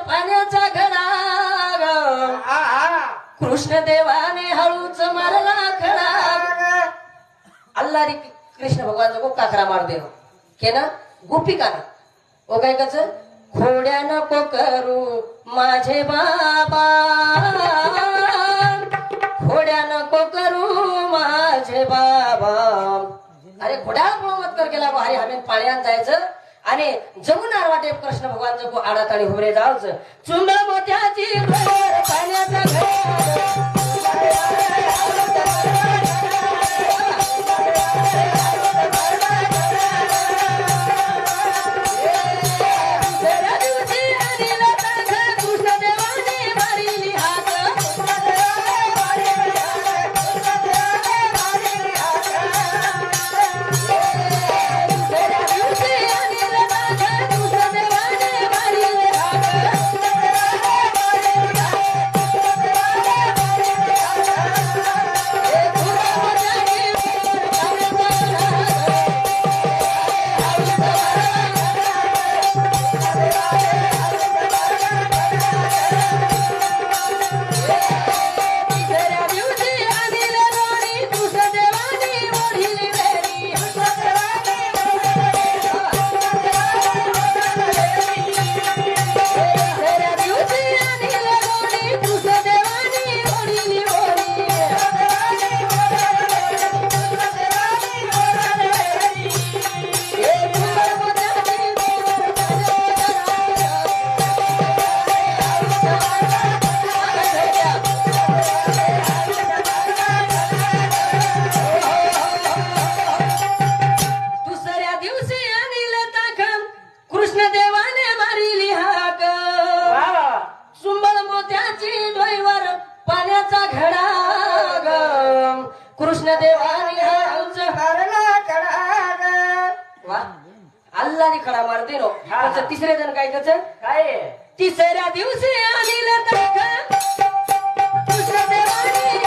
पाण्याचा घडा कृष्ण देवाने हळूच मारला खडा अल्ला रे कृष्ण भगवान को काकरा मार दे के ना गोपिका ना ओ काय कच खोड्या नको करू माझे बाबा खोड्या नको करू माझे बाबा अरे घोड्या मत कर गेला अरे आम्ही पाण्यात जायचं आणि जमुनार वाटे कृष्ण भगवान को आडाताळी हुबरे जावचं चुंबळ मोत्याची पाण्याचा घर कृष्ण देवाने अल्लाने खडा मारते नो तिसरे जण काय कच काय तिसऱ्या दिवशी आणील कृष्ण देवाने